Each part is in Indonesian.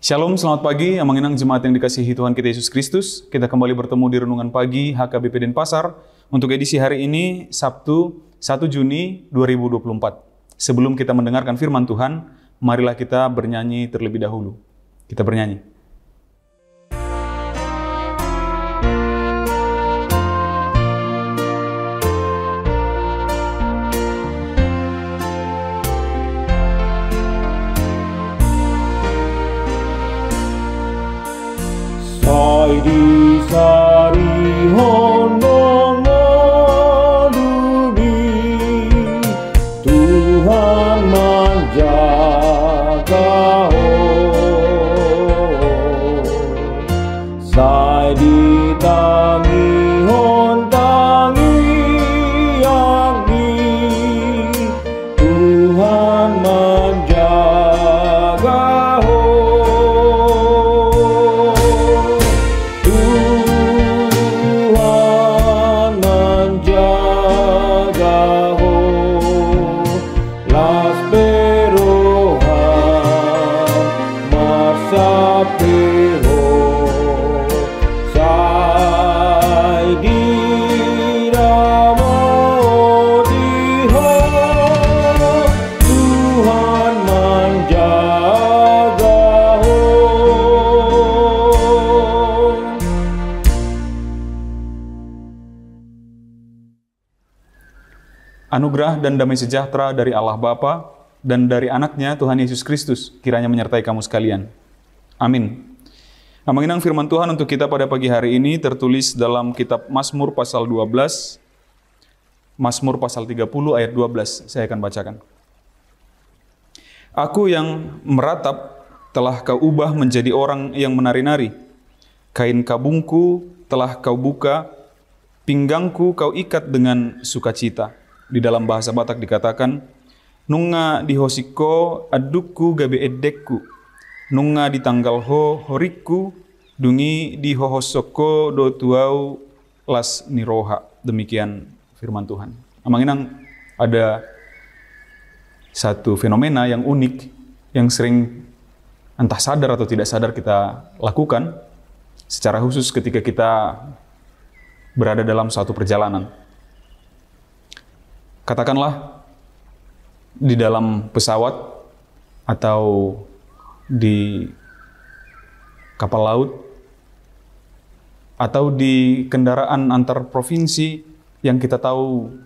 Shalom, selamat pagi, Amanginang Jemaat yang dikasihi Tuhan kita Yesus Kristus. Kita kembali bertemu di Renungan Pagi HKBP Denpasar untuk edisi hari ini, Sabtu 1 Juni 2024. Sebelum kita mendengarkan firman Tuhan, marilah kita bernyanyi terlebih dahulu. Kita bernyanyi. Di sari honong ngaduri, Tuhan menjaga sai di tangi hon tangi yang di Tuhan menjaga Anugerah dan damai sejahtera dari Allah Bapa dan dari anaknya Tuhan Yesus Kristus kiranya menyertai kamu sekalian. Amin. Amanginang firman Tuhan untuk kita pada pagi hari ini tertulis dalam kitab Mazmur pasal 12, Mazmur pasal 30 ayat 12. Saya akan bacakan. Aku yang meratap telah kau ubah menjadi orang yang menari-nari. Kain kabungku telah kau buka, pinggangku kau ikat dengan sukacita. Di dalam bahasa Batak dikatakan, nunga di hosiko adukku gabe edekku, nunga di tanggal ho horiku, dungi di hohosoko do tuau las niroha. Demikian firman Tuhan. Amanginang, ada satu fenomena yang unik, yang sering entah sadar atau tidak sadar kita lakukan, secara khusus ketika kita berada dalam suatu perjalanan. Katakanlah di dalam pesawat atau di kapal laut atau di kendaraan antar provinsi yang kita tahu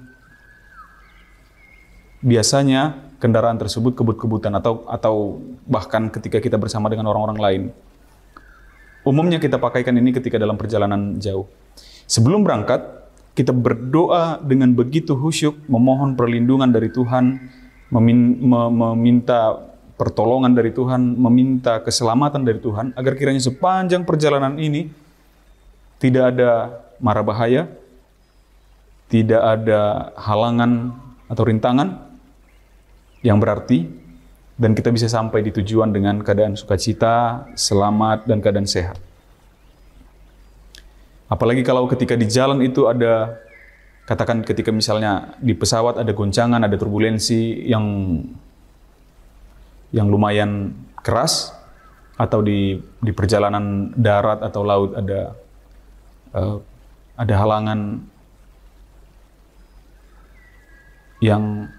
biasanya kendaraan tersebut kebut-kebutan atau bahkan ketika kita bersama dengan orang-orang lain. Umumnya kita pakaikan ini ketika dalam perjalanan jauh. Sebelum berangkat, kita berdoa dengan begitu khusyuk, memohon perlindungan dari Tuhan, meminta pertolongan dari Tuhan, meminta keselamatan dari Tuhan, agar kiranya sepanjang perjalanan ini tidak ada mara bahaya, tidak ada halangan atau rintangan yang berarti, dan kita bisa sampai di tujuan dengan keadaan sukacita, selamat, dan keadaan sehat. Apalagi kalau ketika di jalan itu ada, katakan ketika misalnya di pesawat ada goncangan, ada turbulensi yang lumayan keras, atau di perjalanan darat atau laut ada halangan yang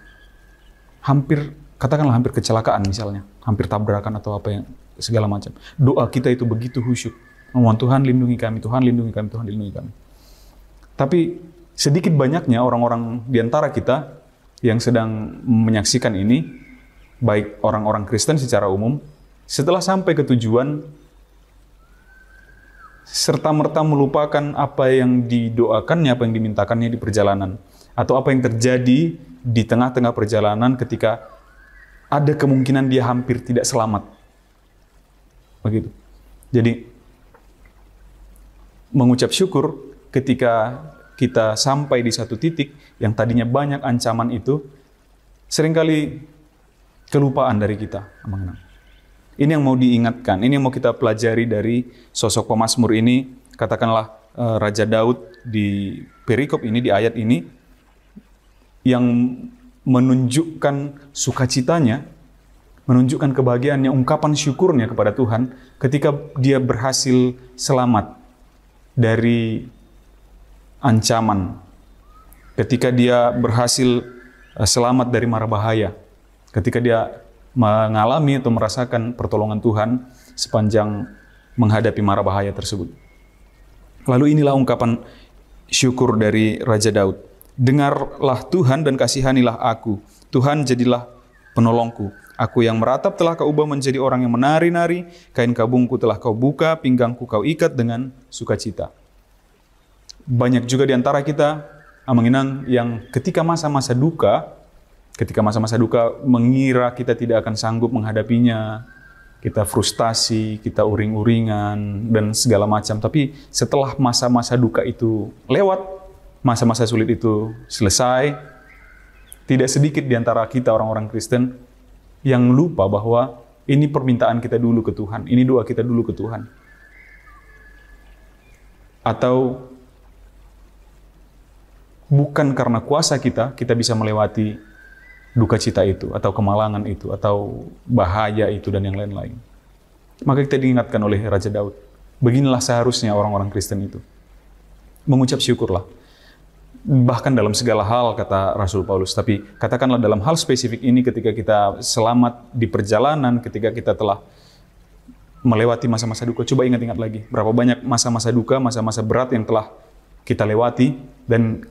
katakanlah hampir kecelakaan misalnya, hampir tabrakan atau apa yang segala macam. Doa kita itu begitu khusyuk. Mohon Tuhan lindungi kami, Tuhan lindungi kami, Tuhan lindungi kami. Tapi sedikit banyaknya orang-orang di antara kita yang sedang menyaksikan ini, baik orang-orang Kristen secara umum, setelah sampai ke tujuan, serta-merta melupakan apa yang didoakannya, apa yang dimintakannya di perjalanan. Atau apa yang terjadi di tengah-tengah perjalanan ketika ada kemungkinan dia hampir tidak selamat. Begitu. Jadi, mengucap syukur ketika kita sampai di satu titik yang tadinya banyak ancaman itu, seringkali kelupaan dari kita. Ini yang mau diingatkan, ini yang mau kita pelajari dari sosok pemazmur ini. Katakanlah Raja Daud di perikop ini, di ayat ini, yang menunjukkan sukacitanya, menunjukkan kebahagiaannya, ungkapan syukurnya kepada Tuhan ketika dia berhasil selamat dari ancaman, ketika dia berhasil selamat dari mara bahaya, ketika dia mengalami atau merasakan pertolongan Tuhan sepanjang menghadapi mara bahaya tersebut. Lalu inilah ungkapan syukur dari Raja Daud. Dengarlah Tuhan dan kasihanilah aku. Tuhan jadilah penolongku. Aku yang meratap telah kau ubah menjadi orang yang menari-nari. Kain kabungku telah kau buka, pinggangku kau ikat dengan sukacita. Banyak juga di antara kita, Amanginang, yang ketika masa-masa duka mengira kita tidak akan sanggup menghadapinya. Kita frustasi, kita uring-uringan, dan segala macam. Tapi setelah masa-masa duka itu lewat, masa-masa sulit itu selesai, tidak sedikit di antara kita orang-orang Kristen yang lupa bahwa ini permintaan kita dulu ke Tuhan, ini doa kita dulu ke Tuhan. Atau bukan karena kuasa kita bisa melewati duka cita itu, atau kemalangan itu, atau bahaya itu, dan yang lain-lain. Maka kita diingatkan oleh Raja Daud, beginilah seharusnya orang-orang Kristen itu. Mengucap syukurlah. Bahkan dalam segala hal, kata Rasul Paulus. Tapi katakanlah dalam hal spesifik ini, ketika kita selamat di perjalanan, ketika kita telah melewati masa-masa duka, coba ingat-ingat lagi. Berapa banyak masa-masa duka, masa-masa berat yang telah kita lewati, dan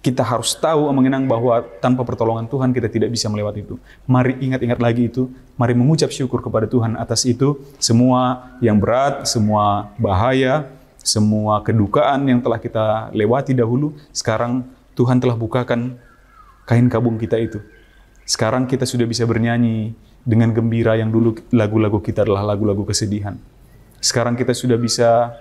kita harus tahu mengenang bahwa tanpa pertolongan Tuhan kita tidak bisa melewati itu. Mari ingat-ingat lagi itu. Mari mengucap syukur kepada Tuhan atas itu. Semua yang berat, semua bahaya, semua kedukaan yang telah kita lewati dahulu, sekarang Tuhan telah bukakan kain kabung kita itu. Sekarang kita sudah bisa bernyanyi dengan gembira yang dulu lagu-lagu kita adalah lagu-lagu kesedihan. Sekarang kita sudah bisa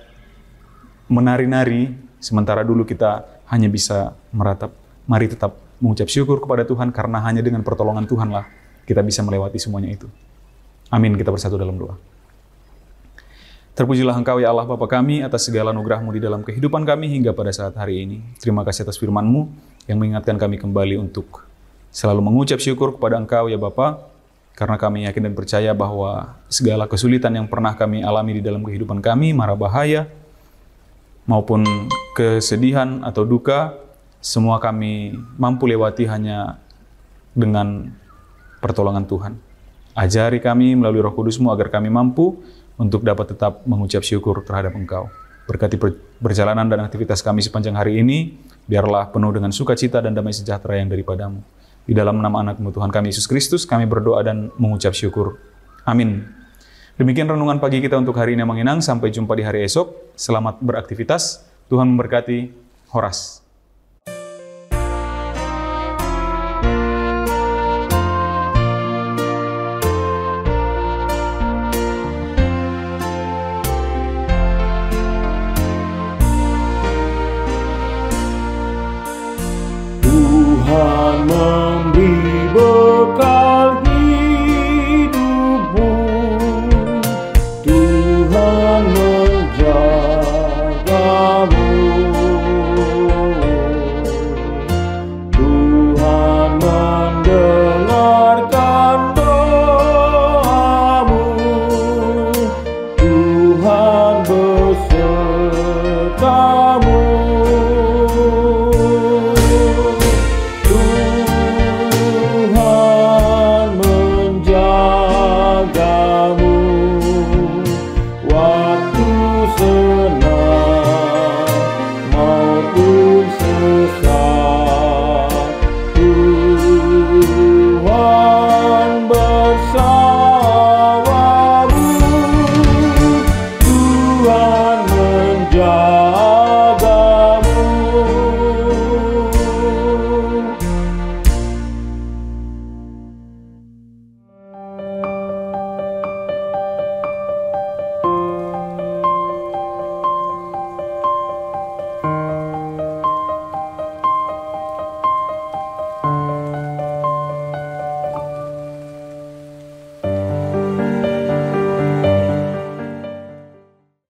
menari-nari, sementara dulu kita hanya bisa meratap. Mari tetap mengucap syukur kepada Tuhan, karena hanya dengan pertolongan Tuhanlah kita bisa melewati semuanya itu. Amin. Kita bersatu dalam doa. Terpujilah Engkau ya Allah Bapa kami atas segala anugerah-Mu di dalam kehidupan kami hingga pada saat hari ini. Terima kasih atas firman-Mu yang mengingatkan kami kembali untuk selalu mengucap syukur kepada Engkau ya Bapa, karena kami yakin dan percaya bahwa segala kesulitan yang pernah kami alami di dalam kehidupan kami, mara bahaya, maupun kesedihan atau duka, semua kami mampu lewati hanya dengan pertolongan Tuhan. Ajari kami melalui Roh Kudus-Mu agar kami mampu untuk dapat tetap mengucap syukur terhadap Engkau. Berkati perjalanan dan aktivitas kami sepanjang hari ini, biarlah penuh dengan sukacita dan damai sejahtera yang daripada-Mu. Di dalam nama anak-Mu Tuhan kami Yesus Kristus, kami berdoa dan mengucap syukur. Amin. Demikian renungan pagi kita untuk hari ini Manginang. Sampai jumpa di hari esok. Selamat beraktivitas. Tuhan memberkati. Horas.